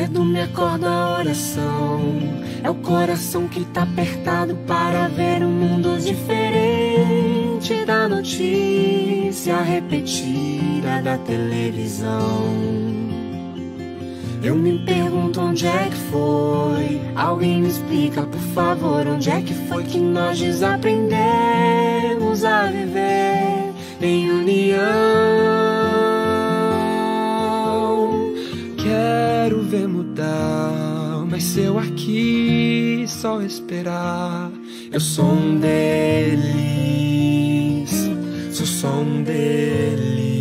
medo me acorda a oração. É o coração que tá apertado para ver um mundo diferente da notícia repetida da televisão. Eu me pergunto onde é que foi. Alguém me explica, por favor, onde é que foi que nós desaprendemos a viver em união. Quero ver mudar, mas se eu aqui só esperar, eu sou um deles, sou só um deles.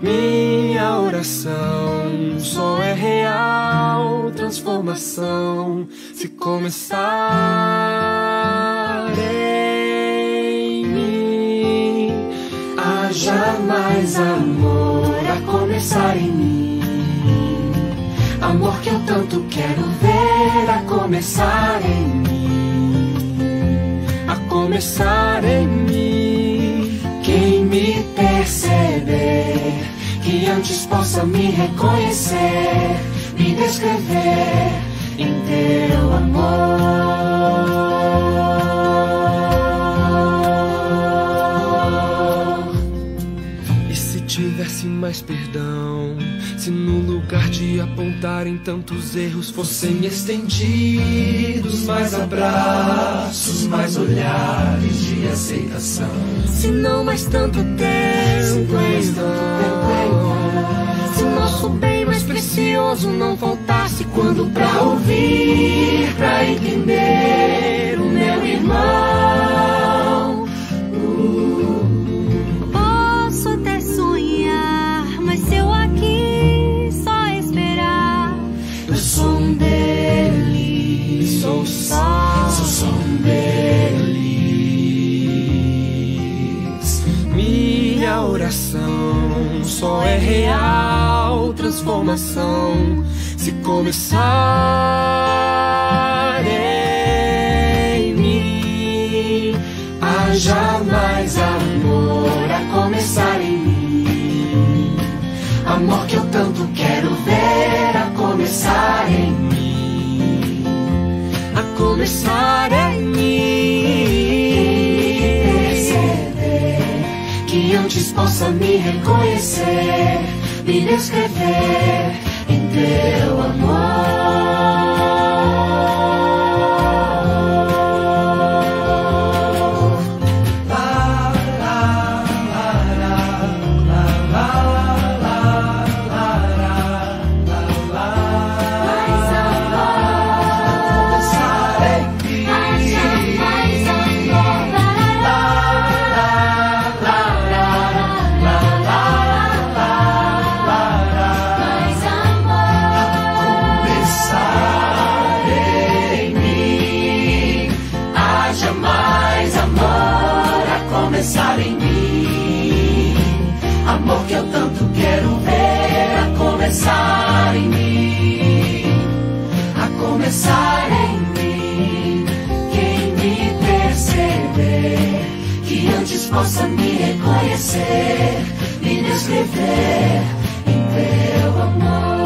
Minha oração só é real transformação se começar em mim. Haja mais amor a começar em mim, amor que eu tanto quero ver a começar em mim, a começar em mim. Quem me perceber, que antes possa me reconhecer, me descrever em teu amor. E se tivesse mais perdão, se no lugar de apontarem tantos erros fossem estendidos mais abraços, mais olhares de aceitação. Se não mais tanto tempo em vão, se nosso bem mais precioso não faltasse quando pra ouvir, pra entender o meu irmão. Posso até sonhar, mas se eu aqui só esperar, eu sou um deles, sou só um deles. Minha oração só é real transformação se começar em mim. Haja mais amor a começar em mim, amor que eu tanto quero ver a começar em mim, a começar em mim. Perceber que antes possa me reconhecer, me descrever em teu amor. Começar em mim, amor que eu tanto quero ver a começar em mim, a começar em mim. Quem me perceber, que antes possa me reconhecer, me descrever em teu amor.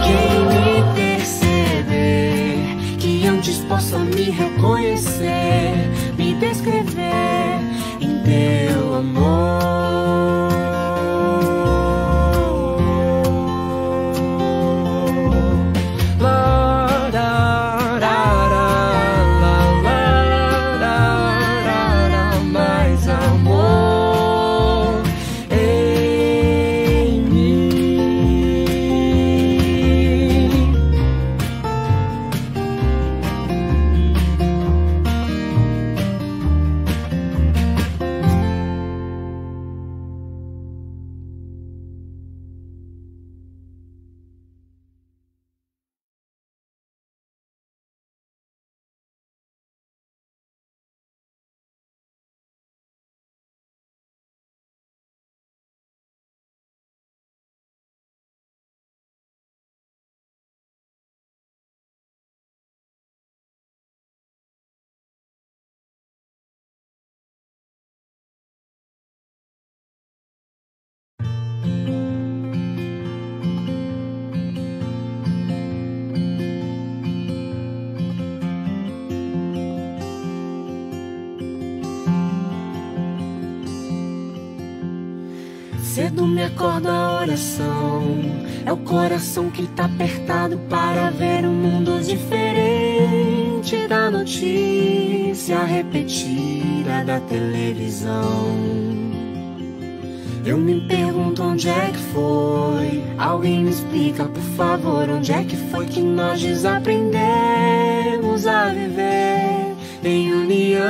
Quem me perceber, que antes possa me reconhecer, me descrever em teu amor. Mais cedo me acorda a oração. É o coração que tá apertado para ver um mundo diferente da notícia repetida da televisão. Eu me pergunto onde é que foi. Alguém me explica, por favor, onde é que foi que nós desaprendemos a viver em união.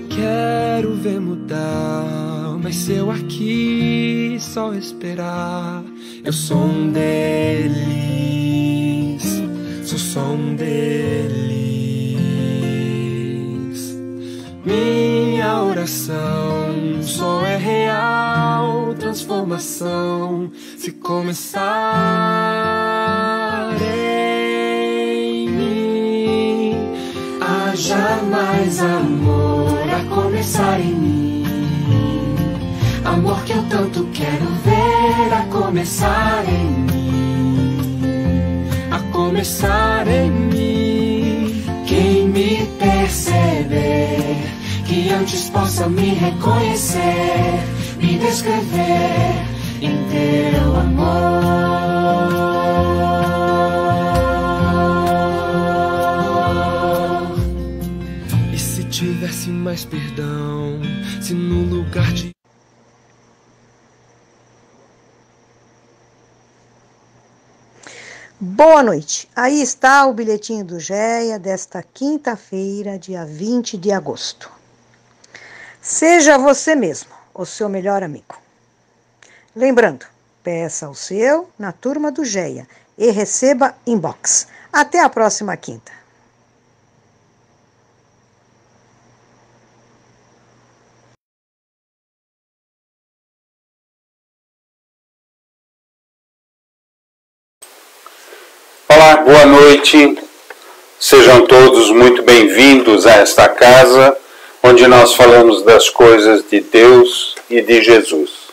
Quero ver mudar, mas se eu aqui só esperar, eu sou um deles, sou só um deles. Minha oração só é real transformação se começar em mim. Haja mais amor a começar em mim, amor que eu tanto quero ver a começar em mim, a começar em mim. Quem me perceber, que antes possa me reconhecer, me descrever em teu amor. E se tivesse mais perdão, se no lugar de... Boa noite. Aí está o bilhetinho do GEA desta quinta-feira, dia 20 de agosto. Seja você mesmo o seu melhor amigo. Lembrando, peça o seu na turma do GEA e receba inbox. Até a próxima quinta. Olá, boa noite. Sejam todos muito bem-vindos a esta casa, onde nós falamos das coisas de Deus e de Jesus.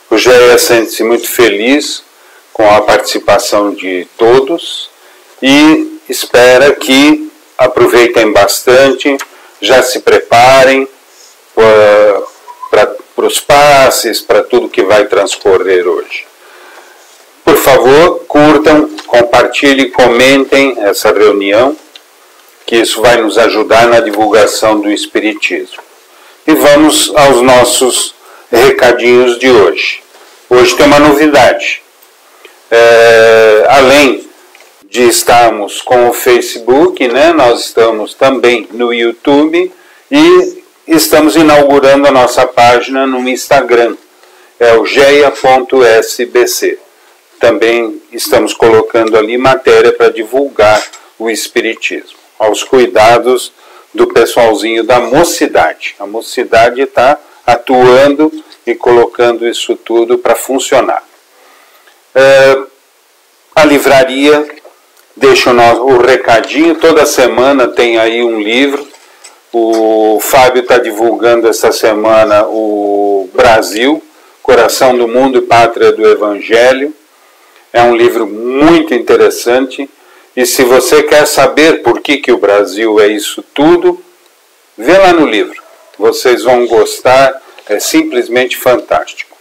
O GEA sente-se muito feliz com a participação de todos e espera que aproveitem bastante, já se preparem para os passes, para tudo que vai transcorrer hoje. Por favor, curtam, compartilhem, comentem essa reunião, que isso vai nos ajudar na divulgação do Espiritismo. E vamos aos nossos recadinhos de hoje. Hoje tem uma novidade. Além de estarmos com o Facebook, né, nós estamos também no YouTube e estamos inaugurando a nossa página no Instagram. É o geia.sbc. Também estamos colocando ali matéria para divulgar o Espiritismo, aos cuidados do pessoalzinho da mocidade. A mocidade está atuando e colocando isso tudo para funcionar. A livraria deixa o recadinho, toda semana tem aí um livro. O Fábio está divulgando essa semana o Brasil, Coração do Mundo e Pátria do Evangelho. É um livro muito interessante e se você quer saber por que o Brasil é isso tudo, vê lá no livro. Vocês vão gostar, é simplesmente fantástico.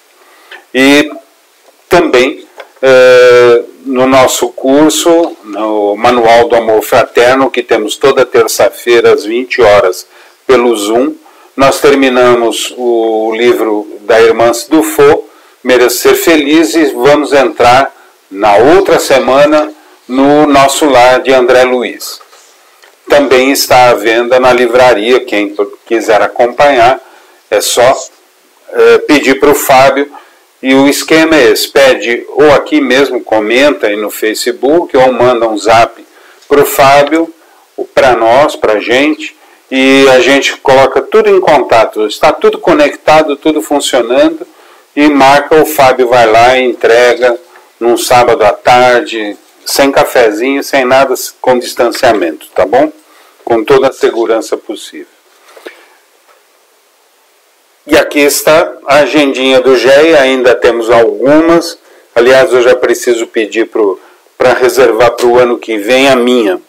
E também no nosso curso, no Manual do Amor Fraterno, que temos toda terça-feira às 20 horas pelo Zoom, nós terminamos o livro da Irmã Dufaux, Merecer Feliz, e vamos entrar na outra semana no Nosso Lar de André Luiz. Também está à venda na livraria, quem quiser acompanhar, é só pedir para o Fábio. E o esquema é esse, pede ou aqui mesmo, comenta aí no Facebook, ou manda um zap para o Fábio, ou para nós, para a gente, e a gente coloca tudo em contato, está tudo conectado, tudo funcionando, e marca, o Fábio vai lá e entrega num sábado à tarde, sem cafezinho, sem nada, com distanciamento, tá bom? Com toda a segurança possível. E aqui está a agendinha do GEA, ainda temos algumas. Aliás, eu já preciso pedir para reservar para o ano que vem a minha,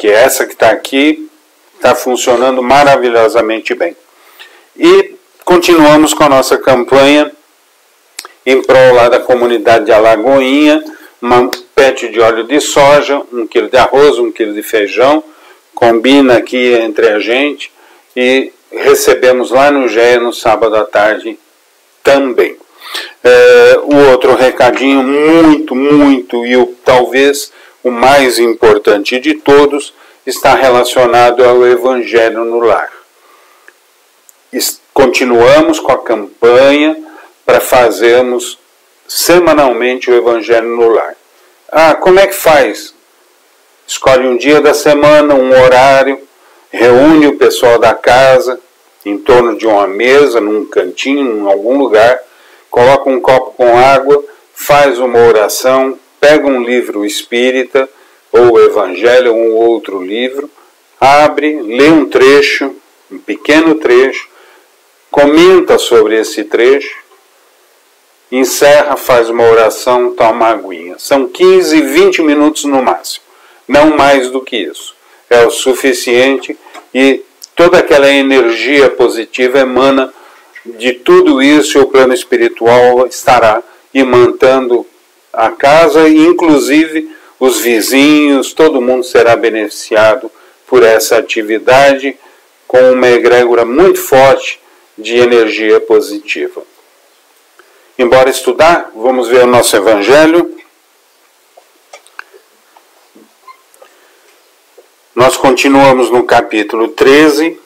que é essa que está aqui, está funcionando maravilhosamente bem. E continuamos com a nossa campanha em prol lá da comunidade de Alagoinha, uma pet de óleo de soja, 1 quilo de arroz, 1 quilo de feijão, combina aqui entre a gente e recebemos lá no GEA no sábado à tarde também. O outro recadinho muito e talvez o mais importante de todos está relacionado ao Evangelho no Lar. Continuamos com a campanha para fazermos semanalmente o Evangelho no Lar. Como é que faz? Escolhe um dia da semana, um horário, reúne o pessoal da casa em torno de uma mesa, num cantinho, em algum lugar, coloca um copo com água, faz uma oração, pega um livro espírita, ou o Evangelho, ou um outro livro, abre, lê um trecho, um pequeno trecho, comenta sobre esse trecho, encerra, faz uma oração, toma uma aguinha. São 15, 20 minutos no máximo, não mais do que isso. É o suficiente e toda aquela energia positiva emana de tudo isso, e o plano espiritual estará imantando a casa e inclusive os vizinhos, todo mundo será beneficiado por essa atividade com uma egrégora muito forte de energia positiva. Embora estudar, vamos ver o nosso Evangelho. Nós continuamos no capítulo 13,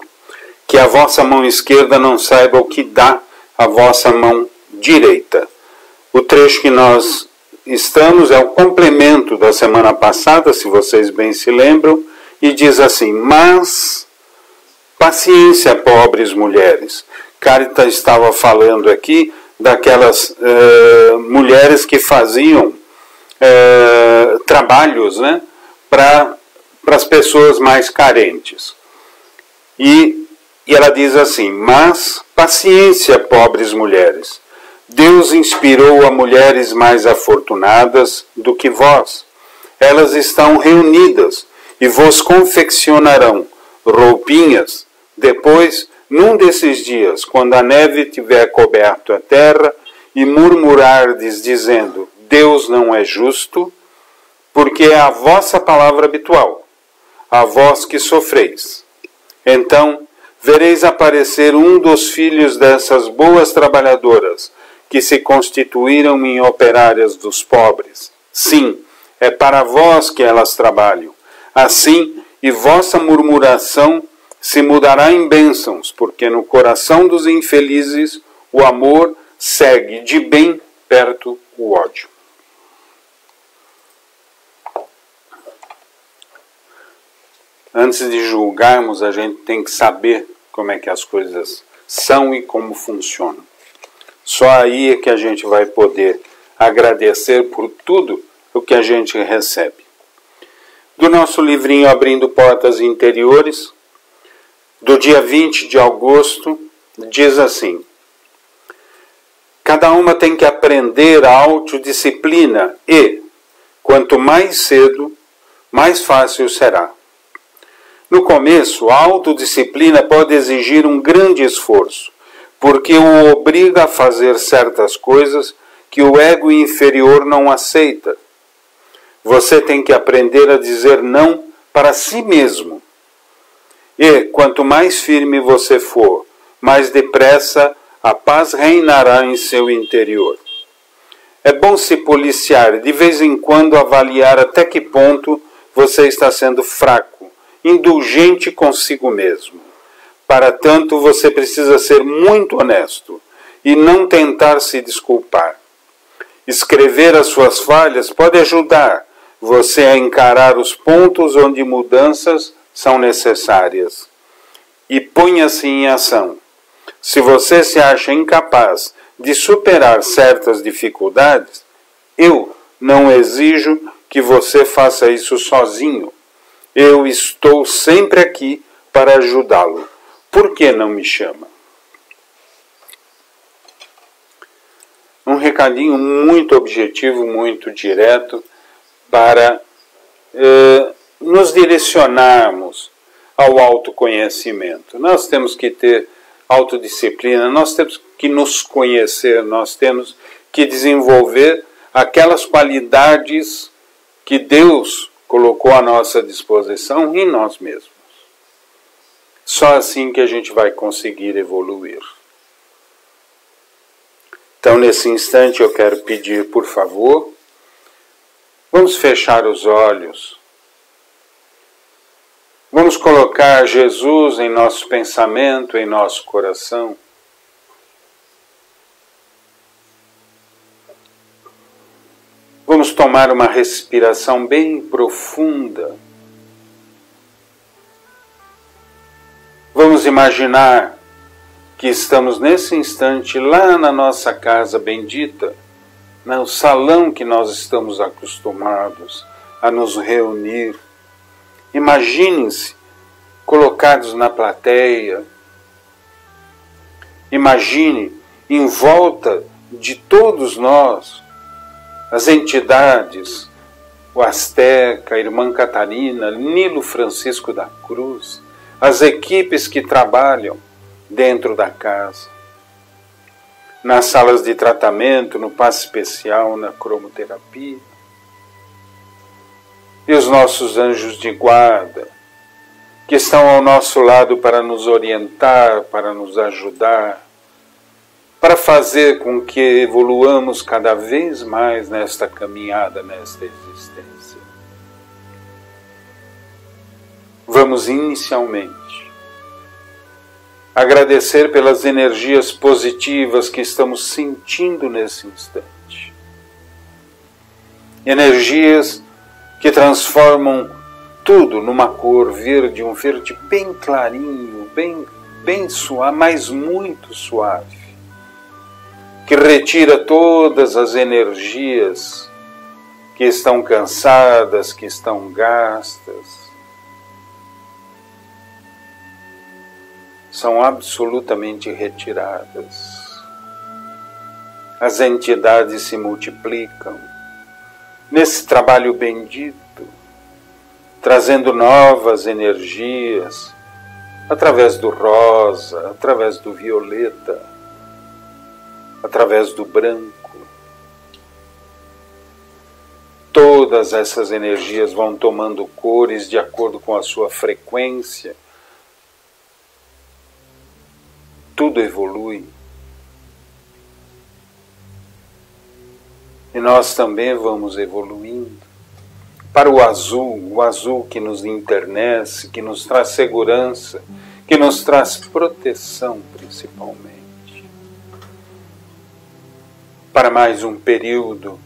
que a vossa mão esquerda não saiba o que dá a vossa mão direita. O trecho que nós estamos é o complemento da semana passada, se vocês bem se lembram, e diz assim: mas paciência, pobres mulheres. Caritas estava falando aqui daquelas mulheres que faziam trabalhos, né, para as pessoas mais carentes. E ela diz assim: mas paciência, pobres mulheres. Deus inspirou a mulheres mais afortunadas do que vós. Elas estão reunidas e vos confeccionarão roupinhas. Depois, num desses dias, quando a neve tiver coberto a terra, e murmurardes dizendo: Deus não é justo, porque é a vossa palavra habitual, a vós que sofreis. Então, vereis aparecer um dos filhos dessas boas trabalhadoras, que se constituíram em operárias dos pobres. Sim, é para vós que elas trabalham. Assim, e vossa murmuração se mudará em bênçãos, porque no coração dos infelizes o amor segue de bem perto o ódio. Antes de julgarmos, a gente tem que saber como é que as coisas são e como funcionam. Só aí é que a gente vai poder agradecer por tudo o que a gente recebe. Do nosso livrinho Abrindo Portas Interiores, do dia 20 de agosto, diz assim: cada uma tem que aprender a autodisciplina e, quanto mais cedo, mais fácil será. No começo, a autodisciplina pode exigir um grande esforço, porque o obriga a fazer certas coisas que o ego inferior não aceita. Você tem que aprender a dizer não para si mesmo. E, quanto mais firme você for, mais depressa a paz reinará em seu interior. É bom se policiar, de vez em quando avaliar até que ponto você está sendo fraco, indulgente consigo mesmo. Para tanto, você precisa ser muito honesto e não tentar se desculpar. Escrever as suas falhas pode ajudar você a encarar os pontos onde mudanças são necessárias. E ponha-se em ação. Se você se acha incapaz de superar certas dificuldades, eu não exijo que você faça isso sozinho. Eu estou sempre aqui para ajudá-lo. Por que não me chama? Um recadinho muito objetivo, muito direto, para nos direcionarmos ao autoconhecimento. Nós temos que ter autodisciplina, nós temos que nos conhecer, nós temos que desenvolver aquelas qualidades que Deus colocou à nossa disposição em nós mesmos. Só assim que a gente vai conseguir evoluir. Então, nesse instante, eu quero pedir, por favor, vamos fechar os olhos. Vamos colocar Jesus em nosso pensamento, em nosso coração. Vamos tomar uma respiração bem profunda. Vamos imaginar que estamos nesse instante lá na nossa casa bendita, no salão que nós estamos acostumados a nos reunir. Imaginem-se colocados na plateia. Imagine em volta de todos nós, as entidades, o Azteca, a Irmã Catarina, Nilo Francisco da Cruz, as equipes que trabalham dentro da casa, nas salas de tratamento, no passe especial, na cromoterapia, e os nossos anjos de guarda, que estão ao nosso lado para nos orientar, para nos ajudar, para fazer com que evoluamos cada vez mais nesta caminhada, nesta existência. Vamos inicialmente agradecer pelas energias positivas que estamos sentindo nesse instante. Energias que transformam tudo numa cor verde, um verde bem clarinho, bem suave, mas muito suave, que retira todas as energias que estão cansadas, que estão gastas. São absolutamente retiradas. As entidades se multiplicam nesse trabalho bendito, trazendo novas energias, através do rosa, através do violeta, através do branco. Todas essas energias vão tomando cores de acordo com a sua frequência. Tudo evolui. E nós também vamos evoluindo para o azul que nos internece, que nos traz segurança, que nos traz proteção principalmente. Para mais um período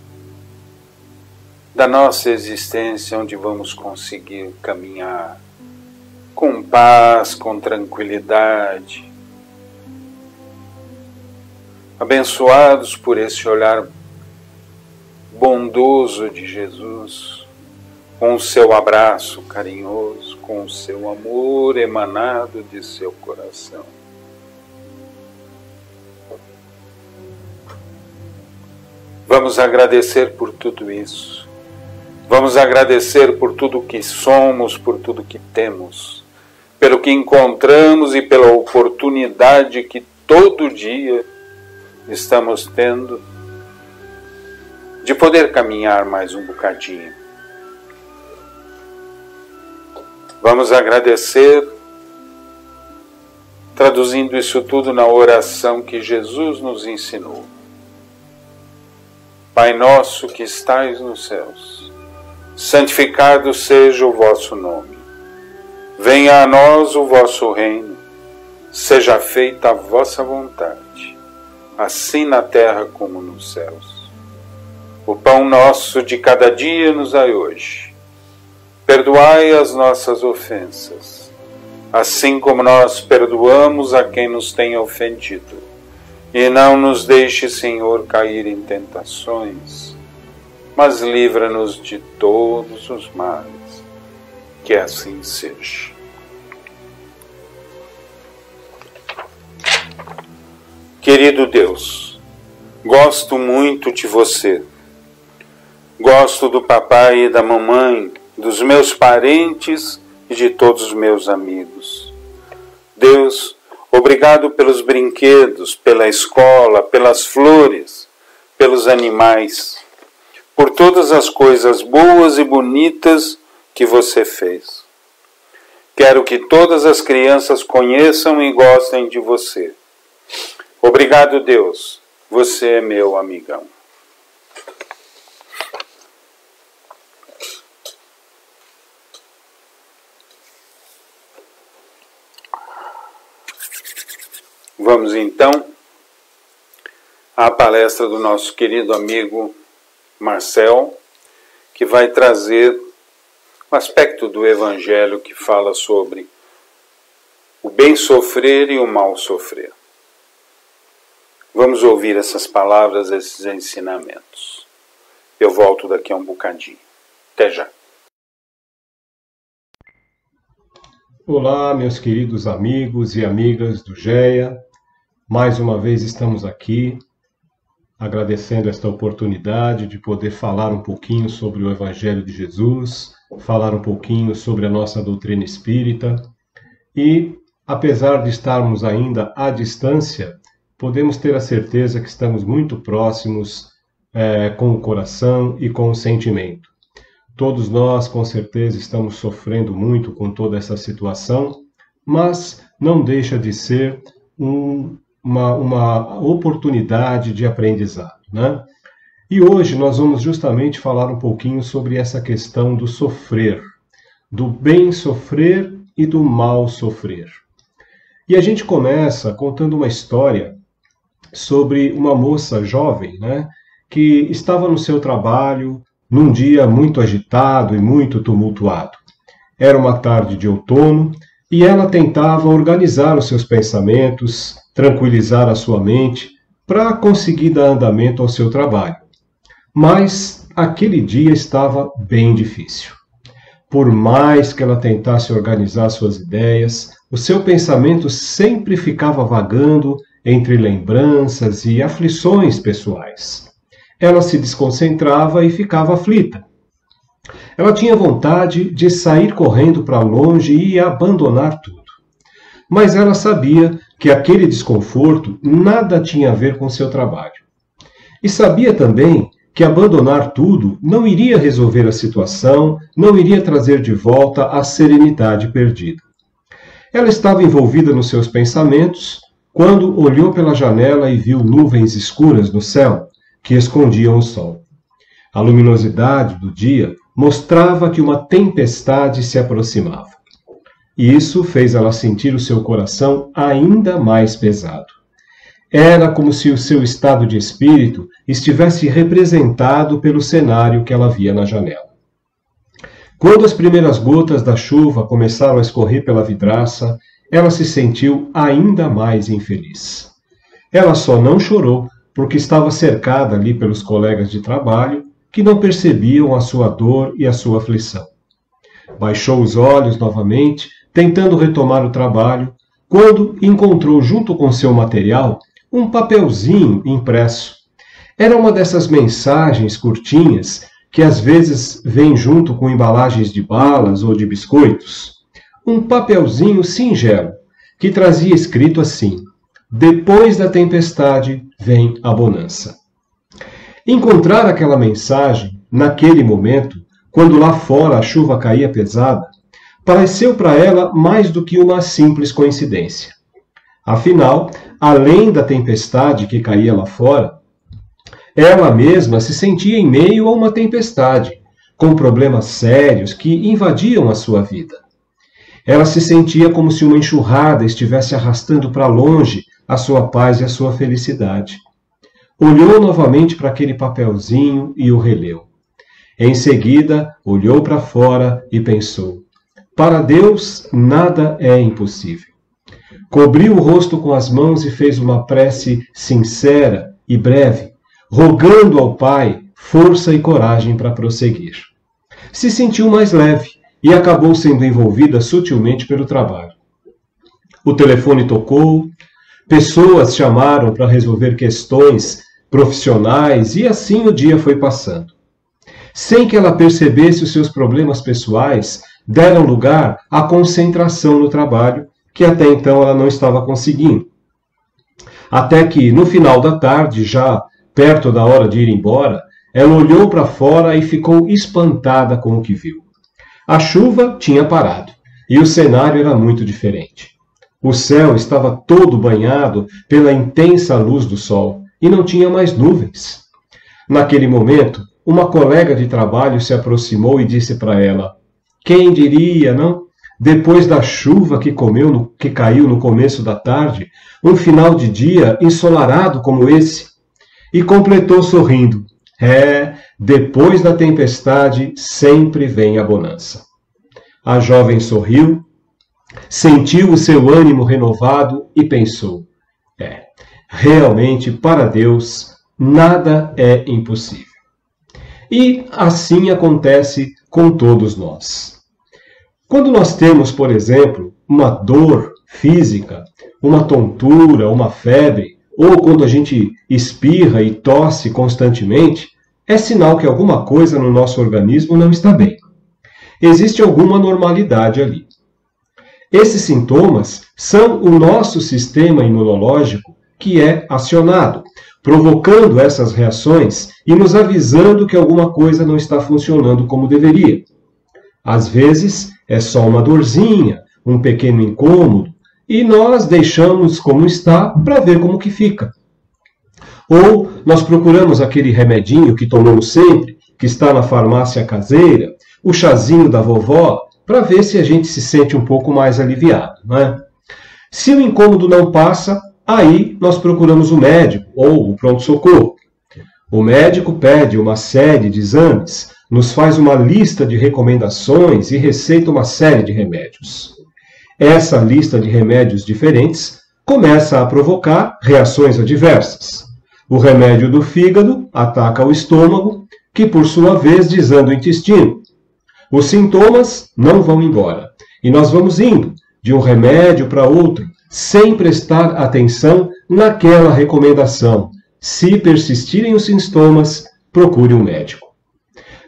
da nossa existência onde vamos conseguir caminhar com paz, com tranquilidade, abençoados por esse olhar bondoso de Jesus, com o seu abraço carinhoso, com o seu amor emanado de seu coração. Vamos agradecer por tudo isso. Vamos agradecer por tudo que somos, por tudo que temos, pelo que encontramos e pela oportunidade que todo dia estamos tendo de poder caminhar mais um bocadinho. Vamos agradecer, traduzindo isso tudo na oração que Jesus nos ensinou. Pai nosso que estais nos céus, santificado seja o vosso nome. Venha a nós o vosso reino, seja feita a vossa vontade, assim na terra como nos céus. O pão nosso de cada dia nos dai hoje. Perdoai as nossas ofensas, assim como nós perdoamos a quem nos tem ofendido. E não nos deixe, Senhor, cair em tentações, mas livra-nos de todos os males. Que assim seja. Querido Deus, gosto muito de você. Gosto do papai e da mamãe, dos meus parentes e de todos os meus amigos. Deus, Obrigado pelos brinquedos, pela escola, pelas flores, pelos animais, por todas as coisas boas e bonitas que você fez. Quero que todas as crianças conheçam e gostem de você. Obrigado, Deus. Você é meu amigão. Vamos então à palestra do nosso querido amigo Marcel, que vai trazer um aspecto do Evangelho que fala sobre o bem sofrer e o mal sofrer. Vamos ouvir essas palavras, esses ensinamentos. Eu volto daqui a um bocadinho. Até já. Olá, meus queridos amigos e amigas do GEA. Mais uma vez estamos aqui, agradecendo esta oportunidade de poder falar um pouquinho sobre o Evangelho de Jesus, falar um pouquinho sobre a nossa doutrina espírita e, apesar de estarmos ainda à distância, podemos ter a certeza que estamos muito próximos com o coração e com o sentimento. Todos nós, com certeza, estamos sofrendo muito com toda essa situação, mas não deixa de ser uma oportunidade de aprendizado, né? E hoje nós vamos justamente falar um pouquinho sobre essa questão do sofrer, do bem sofrer e do mal sofrer. E a gente começa contando uma história sobre uma moça jovem, né, que estava no seu trabalho num dia muito agitado e muito tumultuado. Era uma tarde de outono e ela tentava organizar os seus pensamentos, tranquilizar a sua mente para conseguir dar andamento ao seu trabalho. Mas aquele dia estava bem difícil. Por mais que ela tentasse organizar suas ideias, o seu pensamento sempre ficava vagando entre lembranças e aflições pessoais. Ela se desconcentrava e ficava aflita. Ela tinha vontade de sair correndo para longe e abandonar tudo. Mas ela sabia que aquele desconforto nada tinha a ver com seu trabalho. E sabia também que abandonar tudo não iria resolver a situação, não iria trazer de volta a serenidade perdida. Ela estava envolvida nos seus pensamentos quando olhou pela janela e viu nuvens escuras no céu que escondiam o sol. A luminosidade do dia mostrava que uma tempestade se aproximava. E isso fez ela sentir o seu coração ainda mais pesado. Era como se o seu estado de espírito estivesse representado pelo cenário que ela via na janela. Quando as primeiras gotas da chuva começaram a escorrer pela vidraça, ela se sentiu ainda mais infeliz. Ela só não chorou porque estava cercada ali pelos colegas de trabalho que não percebiam a sua dor e a sua aflição. Baixou os olhos novamente, tentando retomar o trabalho, quando encontrou junto com seu material um papelzinho impresso. Era uma dessas mensagens curtinhas que às vezes vêm junto com embalagens de balas ou de biscoitos. Um papelzinho singelo, que trazia escrito assim: depois da tempestade vem a bonança. Encontrar aquela mensagem, naquele momento, quando lá fora a chuva caía pesada, pareceu para ela mais do que uma simples coincidência. Afinal, além da tempestade que caía lá fora, ela mesma se sentia em meio a uma tempestade, com problemas sérios que invadiam a sua vida. Ela se sentia como se uma enxurrada estivesse arrastando para longe a sua paz e a sua felicidade. Olhou novamente para aquele papelzinho e o releu. Em seguida, olhou para fora e pensou: para Deus, nada é impossível. Cobriu o rosto com as mãos e fez uma prece sincera e breve, rogando ao Pai força e coragem para prosseguir. Se sentiu mais leve e acabou sendo envolvida sutilmente pelo trabalho. O telefone tocou, pessoas chamaram para resolver questões profissionais e assim o dia foi passando. Sem que ela percebesse, os seus problemas pessoais deram lugar à concentração no trabalho que até então ela não estava conseguindo. Até que, no final da tarde, já perto da hora de ir embora, ela olhou para fora e ficou espantada com o que viu. A chuva tinha parado e o cenário era muito diferente. O céu estava todo banhado pela intensa luz do sol e não tinha mais nuvens. Naquele momento, uma colega de trabalho se aproximou e disse para ela: "Quem diria, não? Depois da chuva que caiu no começo da tarde, um final de dia ensolarado como esse." E completou sorrindo: "Depois da tempestade sempre vem a bonança." A jovem sorriu, sentiu o seu ânimo renovado e pensou: realmente para Deus nada é impossível. E assim acontece com todos nós. Quando nós temos, por exemplo, uma dor física, uma tontura, uma febre, ou quando a gente espirra e tosse constantemente, é sinal que alguma coisa no nosso organismo não está bem. Existe alguma normalidade ali. Esses sintomas são o nosso sistema imunológico que é acionado, provocando essas reações e nos avisando que alguma coisa não está funcionando como deveria. Às vezes é só uma dorzinha, um pequeno incômodo, e nós deixamos como está para ver como que fica. Ou nós procuramos aquele remedinho que tomamos sempre, que está na farmácia caseira, o chazinho da vovó, para ver se a gente se sente um pouco mais aliviado, não é? Se o incômodo não passa, aí nós procuramos o médico ou o pronto-socorro. O médico pede uma série de exames, nos faz uma lista de recomendações e receita uma série de remédios. Essa lista de remédios diferentes começa a provocar reações adversas. O remédio do fígado ataca o estômago, que por sua vez desanda o intestino. Os sintomas não vão embora, e nós vamos indo de um remédio para outro, sem prestar atenção naquela recomendação. Se persistirem os sintomas, procure um médico.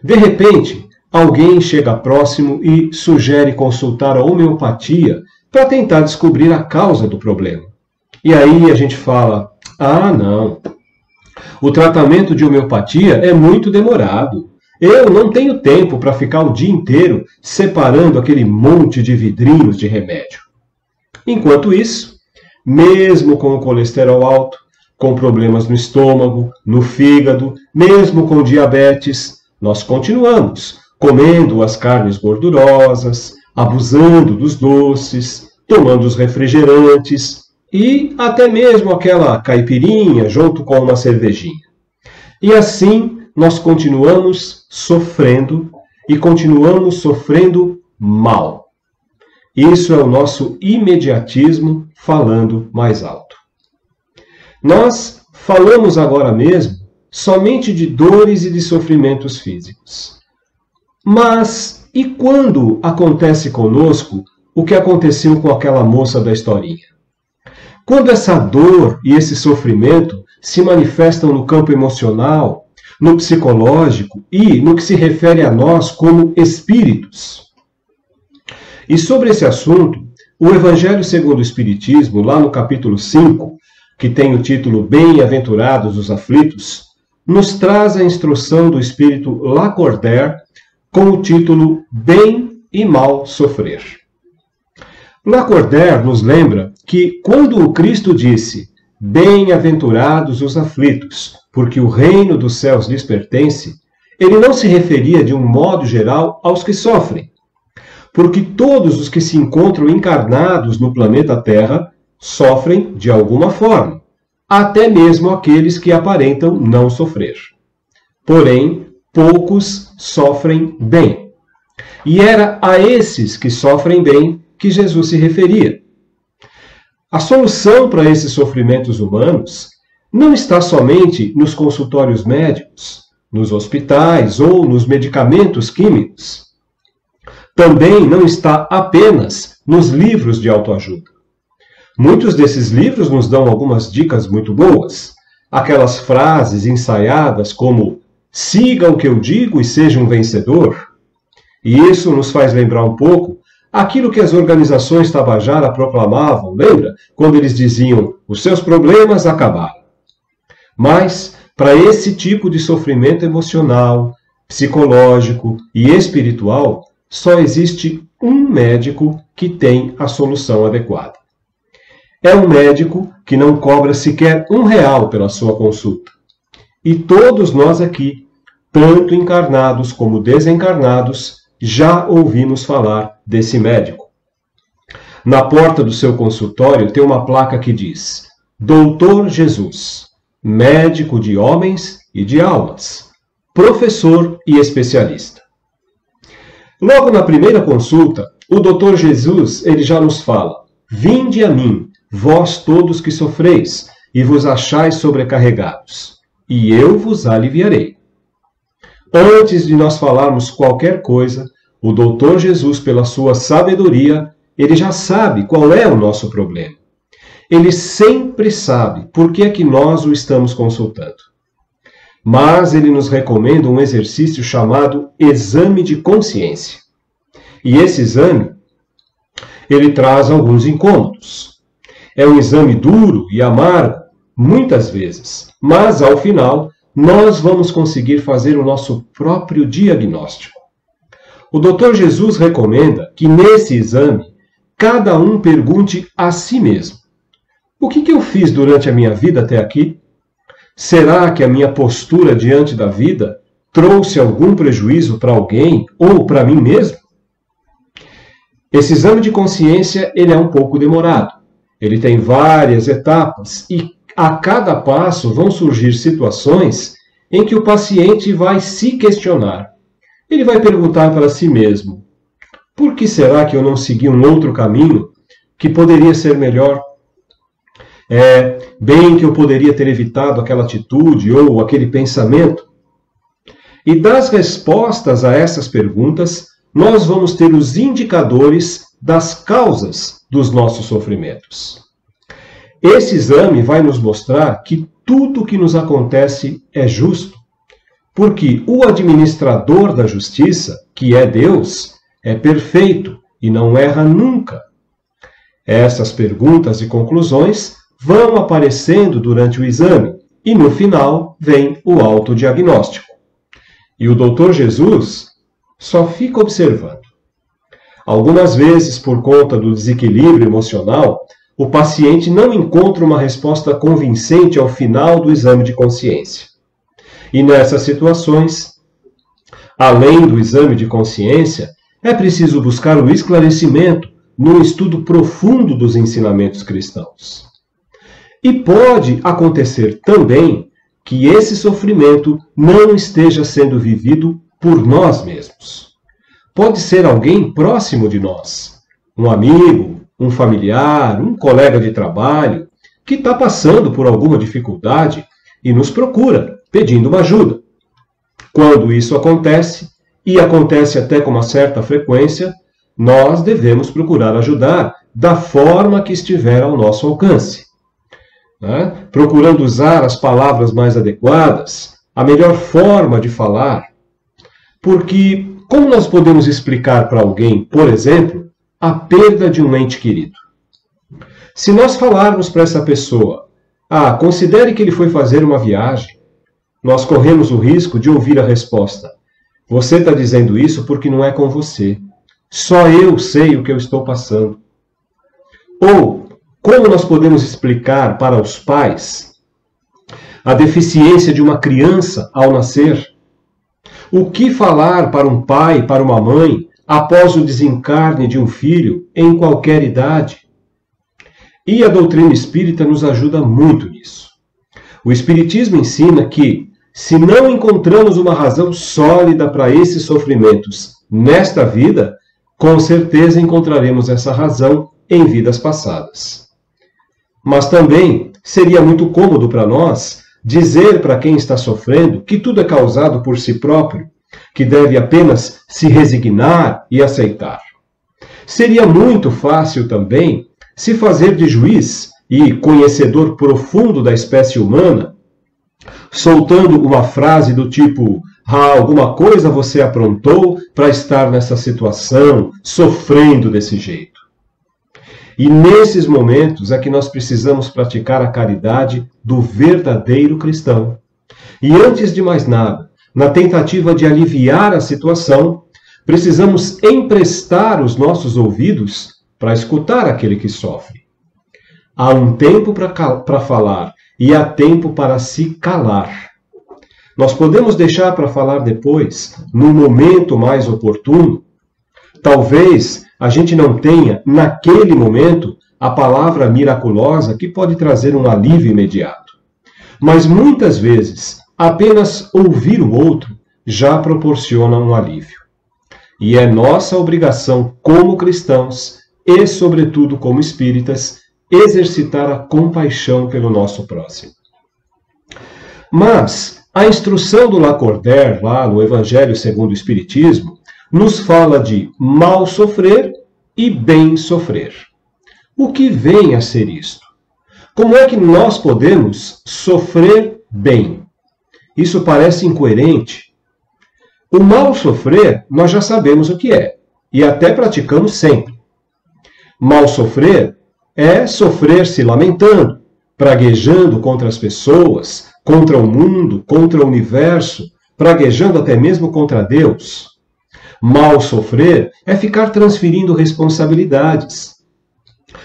De repente, alguém chega próximo e sugere consultar a homeopatia para tentar descobrir a causa do problema. E aí a gente fala: não, o tratamento de homeopatia é muito demorado. Eu não tenho tempo para ficar o dia inteiro separando aquele monte de vidrinhos de remédio. Enquanto isso, mesmo com o colesterol alto, com problemas no estômago, no fígado, mesmo com diabetes, nós continuamos comendo as carnes gordurosas, abusando dos doces, tomando os refrigerantes e até mesmo aquela caipirinha junto com uma cervejinha. E assim nós continuamos sofrendo e continuamos sofrendo mal. Isso é o nosso imediatismo falando mais alto. Nós falamos agora mesmo somente de dores e de sofrimentos físicos. Mas e quando acontece conosco o que aconteceu com aquela moça da historinha? Quando essa dor e esse sofrimento se manifestam no campo emocional, no psicológico e no que se refere a nós como espíritos. E sobre esse assunto, o Evangelho segundo o Espiritismo, lá no capítulo 5, que tem o título Bem-aventurados os aflitos, nos traz a instrução do espírito Lacordaire com o título Bem e Mal Sofrer. Lacordaire nos lembra que quando o Cristo disse Bem-aventurados os aflitos, porque o reino dos céus lhes pertence, ele não se referia de um modo geral aos que sofrem, porque todos os que se encontram encarnados no planeta Terra sofrem de alguma forma, até mesmo aqueles que aparentam não sofrer. Porém, poucos sofrem bem. E era a esses que sofrem bem que Jesus se referia. A solução para esses sofrimentos humanos não está somente nos consultórios médicos, nos hospitais ou nos medicamentos químicos. Também não está apenas nos livros de autoajuda. Muitos desses livros nos dão algumas dicas muito boas, aquelas frases ensaiadas como siga o que eu digo e seja um vencedor. E isso nos faz lembrar um pouco aquilo que as organizações Tabajara proclamavam, lembra? Quando eles diziam, os seus problemas acabaram. Mas, para esse tipo de sofrimento emocional, psicológico e espiritual, só existe um médico que tem a solução adequada. É um médico que não cobra sequer R$1 pela sua consulta. E todos nós aqui, tanto encarnados como desencarnados, já ouvimos falar desse médico. Na porta do seu consultório tem uma placa que diz: Doutor Jesus, médico de homens e de almas, professor e especialista. Logo na primeira consulta, o Doutor Jesus ele já nos fala: Vinde a mim, vós todos que sofreis, e vos achais sobrecarregados, e eu vos aliviarei. Antes de nós falarmos qualquer coisa, o Doutor Jesus, pela sua sabedoria, ele já sabe qual é o nosso problema. Ele sempre sabe por que é que nós o estamos consultando. Mas ele nos recomenda um exercício chamado exame de consciência. E esse exame, ele traz alguns incômodos. É um exame duro e amargo, muitas vezes, mas ao final nós vamos conseguir fazer o nosso próprio diagnóstico. O Dr. Jesus recomenda que nesse exame cada um pergunte a si mesmo: o que eu fiz durante a minha vida até aqui? Será que a minha postura diante da vida trouxe algum prejuízo para alguém ou para mim mesmo? Esse exame de consciência ele é um pouco demorado. Ele tem várias etapas e a cada passo vão surgir situações em que o paciente vai se questionar. Ele vai perguntar para si mesmo: por que será que eu não segui um outro caminho que poderia ser melhor? Bem que eu poderia ter evitado aquela atitude ou aquele pensamento. E das respostas a essas perguntas, nós vamos ter os indicadores das causas dos nossos sofrimentos. Esse exame vai nos mostrar que tudo o que nos acontece é justo, porque o administrador da justiça, que é Deus, é perfeito e não erra nunca. Essas perguntas e conclusões vão aparecendo durante o exame e no final vem o autodiagnóstico. E o Doutor Jesus só fica observando. Algumas vezes, por conta do desequilíbrio emocional, o paciente não encontra uma resposta convincente ao final do exame de consciência. E nessas situações, além do exame de consciência, é preciso buscar o esclarecimento num estudo profundo dos ensinamentos cristãos. E pode acontecer também que esse sofrimento não esteja sendo vivido por nós mesmos. Pode ser alguém próximo de nós, um amigo, um familiar, um colega de trabalho, que está passando por alguma dificuldade e nos procura, pedindo uma ajuda. Quando isso acontece, e acontece até com uma certa frequência, nós devemos procurar ajudar da forma que estiver ao nosso alcance. Procurando usar as palavras mais adequadas, a melhor forma de falar. Porque como nós podemos explicar para alguém, por exemplo, a perda de um ente querido? Se nós falarmos para essa pessoa: considere que ele foi fazer uma viagem, nós corremos o risco de ouvir a resposta: você está dizendo isso porque não é com você. Só eu sei o que eu estou passando. Ou, como nós podemos explicar para os pais a deficiência de uma criança ao nascer? O que falar para um pai, para uma mãe, após o desencarne de um filho, em qualquer idade? E a doutrina espírita nos ajuda muito nisso. O Espiritismo ensina que, se não encontramos uma razão sólida para esses sofrimentos nesta vida, com certeza encontraremos essa razão em vidas passadas. Mas também seria muito cômodo para nós dizer para quem está sofrendo que tudo é causado por si próprio, que deve apenas se resignar e aceitar. Seria muito fácil também se fazer de juiz e conhecedor profundo da espécie humana, soltando uma frase do tipo: alguma coisa você aprontou para estar nessa situação, sofrendo desse jeito. E nesses momentos é que nós precisamos praticar a caridade do verdadeiro cristão. E antes de mais nada, na tentativa de aliviar a situação, precisamos emprestar os nossos ouvidos para escutar aquele que sofre. Há um tempo para falar e há tempo para se calar. Nós podemos deixar para falar depois, no momento mais oportuno. Talvez a gente não tenha, naquele momento, a palavra miraculosa que pode trazer um alívio imediato. Mas muitas vezes, apenas ouvir o outro já proporciona um alívio. E é nossa obrigação como cristãos e, sobretudo, como espíritas, exercitar a compaixão pelo nosso próximo. Mas a instrução do Lacordaire, lá no Evangelho segundo o Espiritismo, nos fala de mal sofrer e bem sofrer. O que vem a ser isto? Como é que nós podemos sofrer bem? Isso parece incoerente. O mal sofrer, nós já sabemos o que é, e até praticamos sempre. Mal sofrer é sofrer se lamentando, praguejando contra as pessoas, contra o mundo, contra o universo, praguejando até mesmo contra Deus. Mal sofrer é ficar transferindo responsabilidades,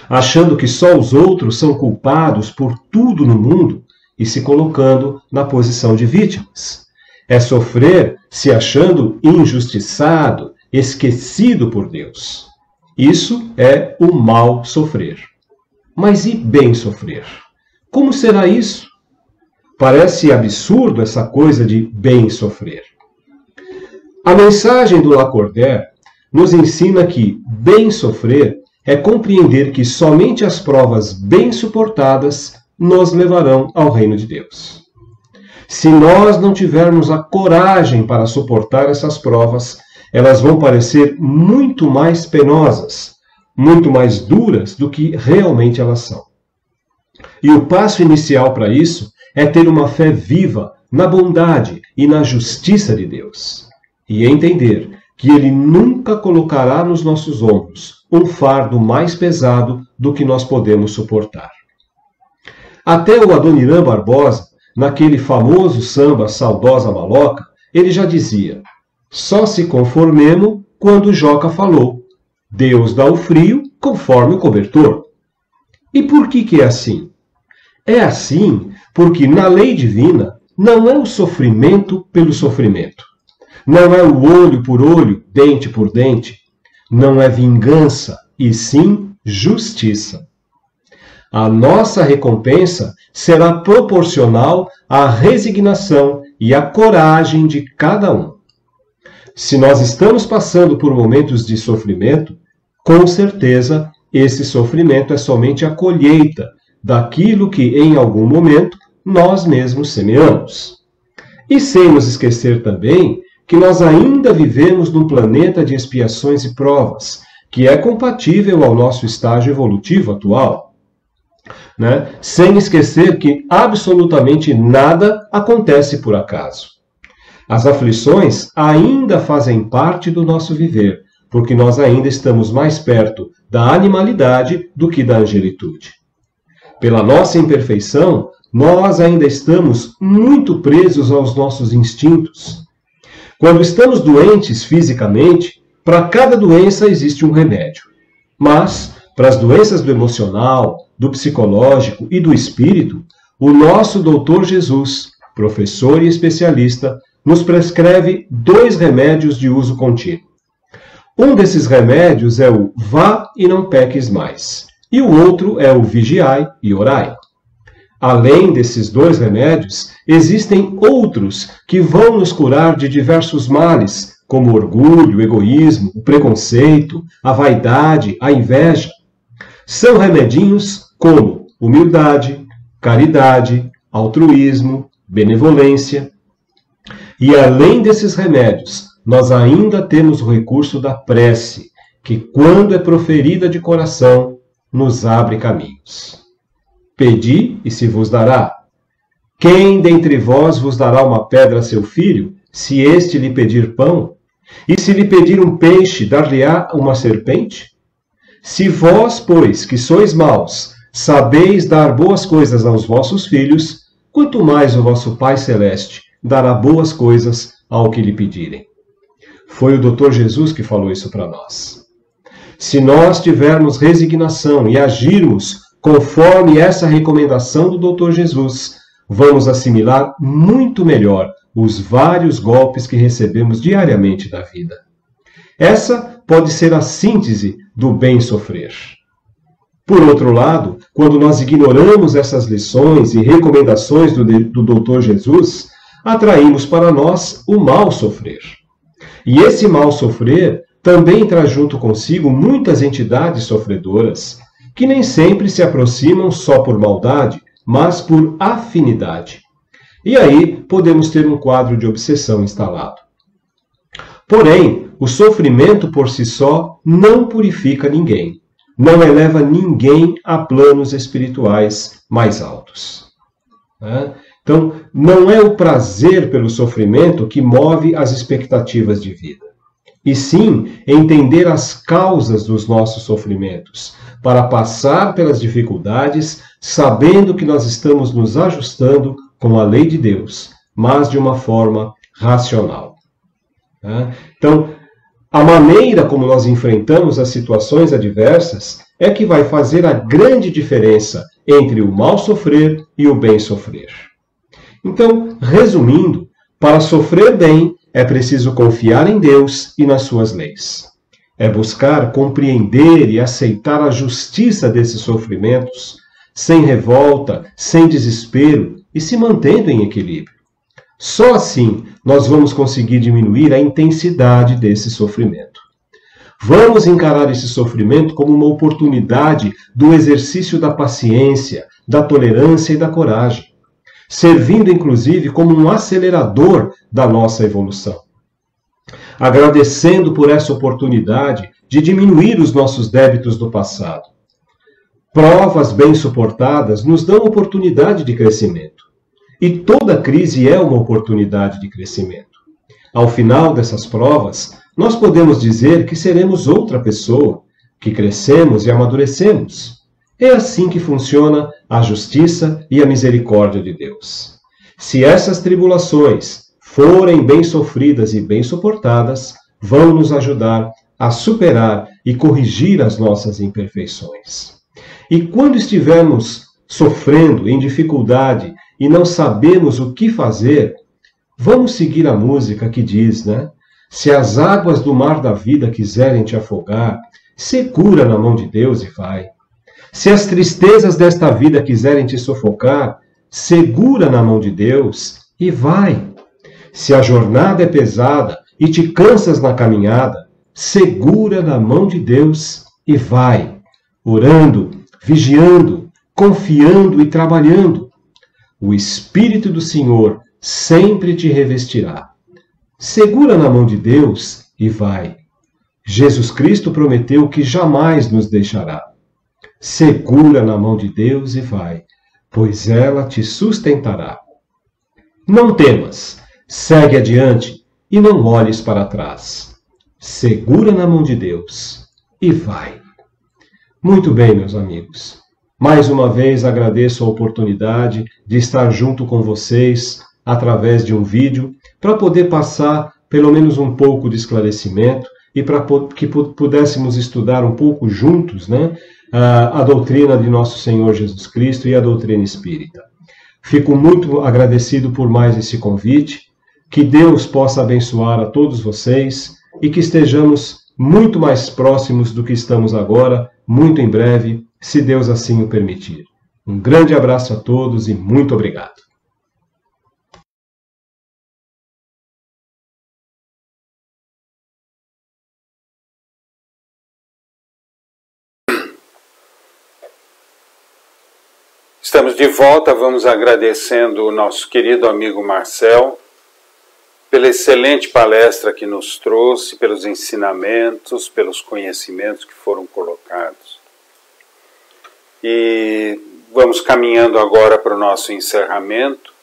achando que só os outros são culpados por tudo no mundo e se colocando na posição de vítimas. É sofrer se achando injustiçado, esquecido por Deus. Isso é o mal sofrer. Mas e bem sofrer? Como será isso? Parece absurdo essa coisa de bem sofrer. A mensagem do Lacordaire nos ensina que bem sofrer é compreender que somente as provas bem suportadas nos levarão ao reino de Deus. Se nós não tivermos a coragem para suportar essas provas, elas vão parecer muito mais penosas, muito mais duras do que realmente elas são. E o passo inicial para isso é ter uma fé viva na bondade e na justiça de Deus. E entender que Ele nunca colocará nos nossos ombros um fardo mais pesado do que nós podemos suportar. Até o Adoniran Barbosa, naquele famoso samba Saudosa Maloca, ele já dizia: só se conformemo quando Joca falou, Deus dá o frio conforme o cobertor. E por que é assim? É assim porque na lei divina não é o sofrimento pelo sofrimento. Não é o olho por olho, dente por dente. Não é vingança, e sim justiça. A nossa recompensa será proporcional à resignação e à coragem de cada um. Se nós estamos passando por momentos de sofrimento, com certeza esse sofrimento é somente a colheita daquilo que em algum momento nós mesmos semeamos. E sem nos esquecer também que nós ainda vivemos num planeta de expiações e provas, que é compatível ao nosso estágio evolutivo atual. Sem esquecer que absolutamente nada acontece por acaso. As aflições ainda fazem parte do nosso viver, porque nós ainda estamos mais perto da animalidade do que da angelitude. Pela nossa imperfeição, nós ainda estamos muito presos aos nossos instintos. Quando estamos doentes fisicamente, para cada doença existe um remédio. Mas, para as doenças do emocional, do psicológico e do espírito, o nosso doutor Jesus, professor e especialista, nos prescreve 2 remédios de uso contínuo. Um desses remédios é o vá e não peques mais, e o outro é o vigiai e orai. Além desses 2 remédios, existem outros que vão nos curar de diversos males, como o orgulho, o egoísmo, o preconceito, a vaidade, a inveja. São remedinhos como humildade, caridade, altruísmo, benevolência. E além desses remédios, nós ainda temos o recurso da prece, que quando é proferida de coração, nos abre caminhos. Pedi e se vos dará. Quem dentre vós vos dará uma pedra a seu filho, se este lhe pedir pão? E se lhe pedir um peixe, dar-lhe-á uma serpente? Se vós, pois, que sois maus, sabeis dar boas coisas aos vossos filhos, quanto mais o vosso Pai Celeste dará boas coisas ao que lhe pedirem. Foi o Dr. Jesus que falou isso para nós. Se nós tivermos resignação e agirmos conforme essa recomendação do Dr. Jesus, vamos assimilar muito melhor os vários golpes que recebemos diariamente da vida. Essa pode ser a síntese do bem sofrer. Por outro lado, quando nós ignoramos essas lições e recomendações do Dr. Jesus, atraímos para nós o mal sofrer. E esse mal sofrer também traz junto consigo muitas entidades sofredoras, que nem sempre se aproximam só por maldade, mas por afinidade. E aí podemos ter um quadro de obsessão instalado. Porém, o sofrimento por si só não purifica ninguém, não eleva ninguém a planos espirituais mais altos. Então, não é o prazer pelo sofrimento que move as expectativas de vida, e sim entender as causas dos nossos sofrimentos, para passar pelas dificuldades, sabendo que nós estamos nos ajustando com a lei de Deus, mas de uma forma racional. Então, a maneira como nós enfrentamos as situações adversas é que vai fazer a grande diferença entre o mal sofrer e o bem sofrer. Então, resumindo, para sofrer bem é preciso confiar em Deus e nas suas leis. É buscar compreender e aceitar a justiça desses sofrimentos, sem revolta, sem desespero e se mantendo em equilíbrio. Só assim nós vamos conseguir diminuir a intensidade desse sofrimento. Vamos encarar esse sofrimento como uma oportunidade do exercício da paciência, da tolerância e da coragem, servindo inclusive como um acelerador da nossa evolução. Agradecendo por essa oportunidade de diminuir os nossos débitos do passado. Provas bem suportadas nos dão oportunidade de crescimento. E toda crise é uma oportunidade de crescimento. Ao final dessas provas, nós podemos dizer que seremos outra pessoa, que crescemos e amadurecemos. É assim que funciona a justiça e a misericórdia de Deus. Se essas tribulações forem bem sofridas e bem suportadas, vão nos ajudar a superar e corrigir as nossas imperfeições. E quando estivermos sofrendo em dificuldade e não sabemos o que fazer, vamos seguir a música que diz, Se as águas do mar da vida quiserem te afogar, segura na mão de Deus e vai. Se as tristezas desta vida quiserem te sufocar, segura na mão de Deus e vai. Se a jornada é pesada e te cansas na caminhada, segura na mão de Deus e vai, orando, vigiando, confiando e trabalhando. O Espírito do Senhor sempre te revestirá. Segura na mão de Deus e vai. Jesus Cristo prometeu que jamais nos deixará. Segura na mão de Deus e vai, pois ela te sustentará. Não temas, segue adiante e não olhes para trás. Segura na mão de Deus e vai. Muito bem, meus amigos. Mais uma vez agradeço a oportunidade de estar junto com vocês através de um vídeo para poder passar pelo menos um pouco de esclarecimento e para que pudéssemos estudar um pouco juntos, a doutrina de nosso Senhor Jesus Cristo e a doutrina espírita. Fico muito agradecido por mais esse convite, que Deus possa abençoar a todos vocês e que estejamos muito mais próximos do que estamos agora, muito em breve, se Deus assim o permitir. Um grande abraço a todos e muito obrigado. Estamos de volta, vamos agradecendo o nosso querido amigo Marcel pela excelente palestra que nos trouxe, pelos ensinamentos, pelos conhecimentos que foram colocados. E vamos caminhando agora para o nosso encerramento.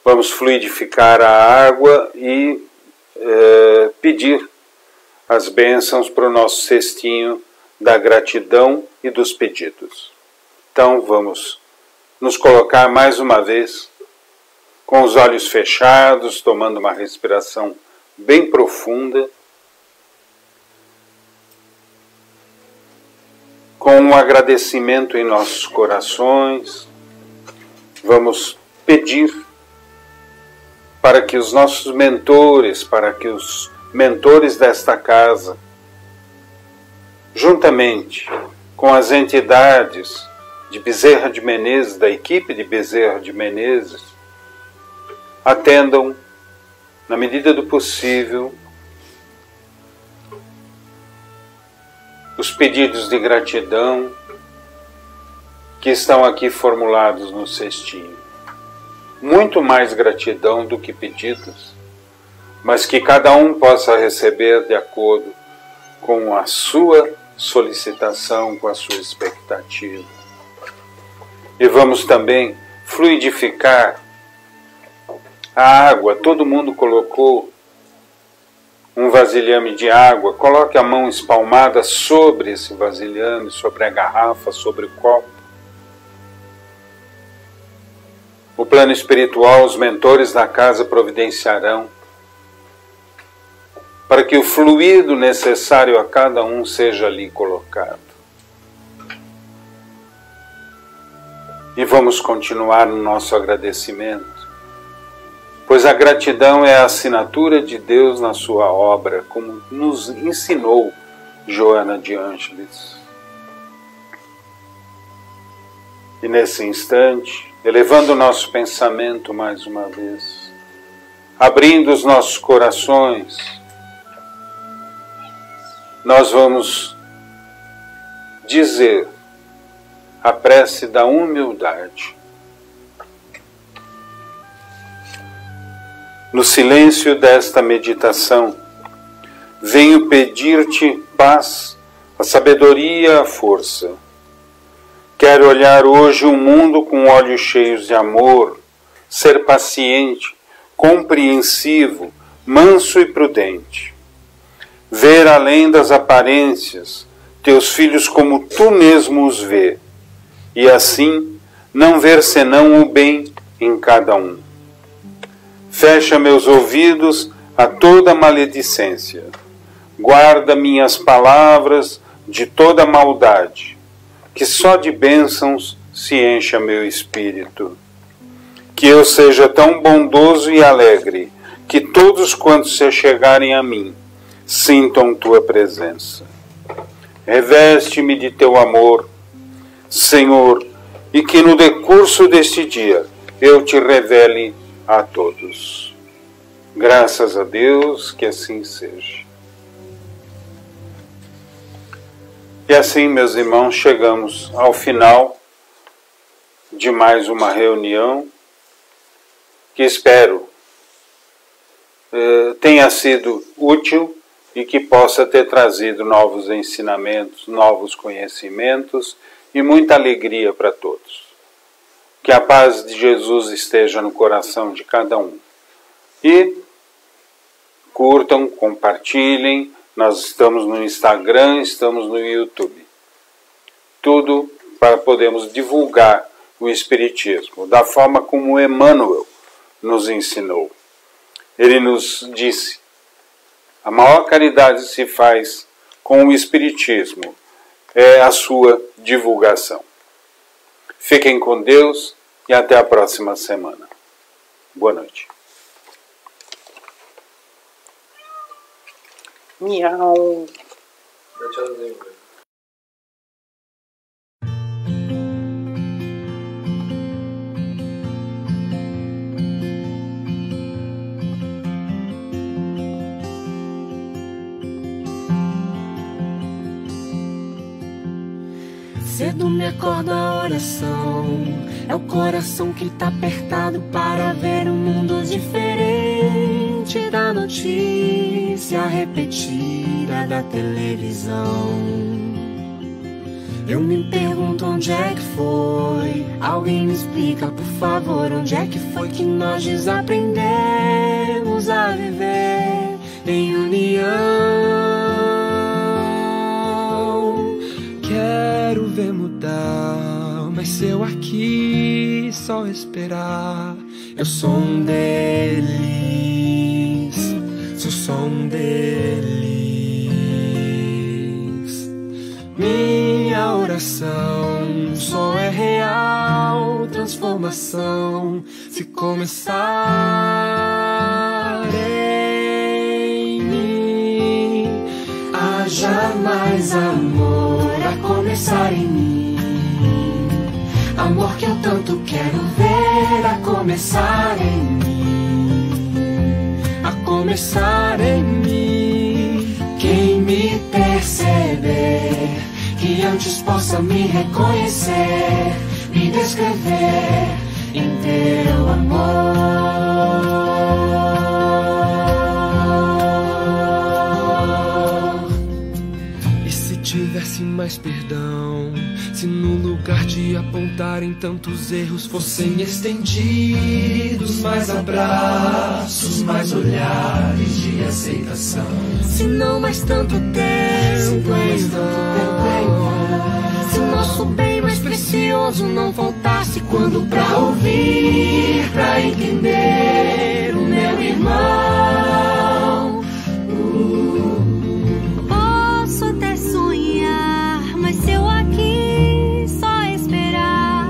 Vamos fluidificar a água e pedir as bênçãos para o nosso cestinho da gratidão e dos pedidos. Então vamos nos colocar mais uma vez com os olhos fechados, tomando uma respiração bem profunda, com um agradecimento em nossos corações. Vamos pedir para que os nossos mentores, para que os mentores desta casa, juntamente com as entidades de Bezerra de Menezes, da equipe de Bezerra de Menezes, atendam, na medida do possível, os pedidos de gratidão que estão aqui formulados no cestinho. Muito mais gratidão do que pedidos, mas que cada um possa receber de acordo com a sua solicitação, com a sua expectativa. E vamos também fluidificar a água. Todo mundo colocou um vasilhame de água. Coloque a mão espalmada sobre esse vasilhame, sobre a garrafa, sobre o copo. O plano espiritual, os mentores da casa providenciarão para que o fluido necessário a cada um seja ali colocado. E vamos continuar no nosso agradecimento, pois a gratidão é a assinatura de Deus na sua obra, como nos ensinou Joana de Ângeles. E nesse instante, elevando o nosso pensamento mais uma vez, abrindo os nossos corações, nós vamos dizer a prece da humildade. No silêncio desta meditação, venho pedir-te paz, a sabedoria, a força. Quero olhar hoje o mundo com olhos cheios de amor, ser paciente, compreensivo, manso e prudente. Ver além das aparências, teus filhos como tu mesmo os vê, e assim não ver senão o bem em cada um. Fecha meus ouvidos a toda maledicência. Guarda minhas palavras de toda maldade, que só de bênçãos se encha meu espírito. Que eu seja tão bondoso e alegre, que todos quantos se chegarem a mim, sintam tua presença. Reveste-me de teu amor, Senhor, e que no decurso deste dia eu te revele a todos. Graças a Deus, que assim seja. E assim, meus irmãos, chegamos ao final de mais uma reunião que espero tenha sido útil e que possa ter trazido novos ensinamentos, novos conhecimentos e muita alegria para todos. Que a paz de Jesus esteja no coração de cada um. E curtam, compartilhem. Nós estamos no Instagram, estamos no YouTube. Tudo para podermos divulgar o Espiritismo, da forma como Emmanuel nos ensinou. Ele nos disse: a maior caridade se faz com o Espiritismo, é a sua divulgação. Fiquem com Deus e até a próxima semana. Boa noite. Miau. Tchauzinho. Cedo me acorda a oração, é o coração que tá apertado para ver um mundo diferente da notícia repetida da televisão. Eu me pergunto onde é que foi. Alguém me explica, por favor, onde é que foi que nós desaprendemos a viver em união. Quero ver mudar, mas se eu aqui só esperar, eu sou um deles, sou um deles. Minha oração só é real transformação se começar em mim. Haja mais amor a começar em mim, amor que eu tanto quero ver a começar em mim, a começar em mim. Quem me perceber, que antes possa me reconhecer, me descrever em teu amor. E se tivesse mais perdão, se no lugar de apontarem tantos erros fossem estendidos mais abraços, mais olhares de aceitação. Se não mais tanto tempo em vão, se o nosso bem mais precioso não faltasse quando pra ouvir, pra entender o meu irmão. Posso até sonhar, mas se eu aqui só esperar,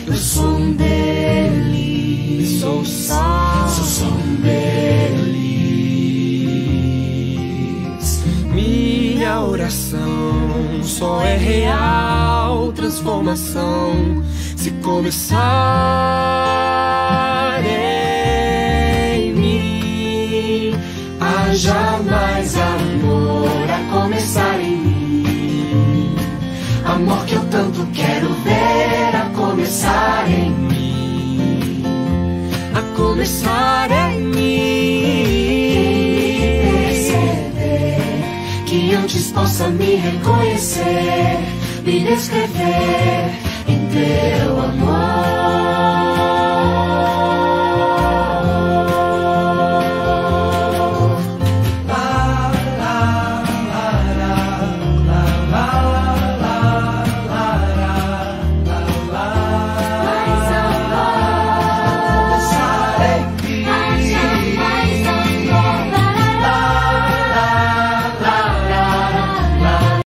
Eu sou um deles, sou um deles. Minha oração só é real transformação se começar em mim. Haja mais amor a começar em mim, amor que eu tanto quero ver a começar em mim, a começar em mim. Perceber que antes possa me reconhecer, me descrever em teu amor.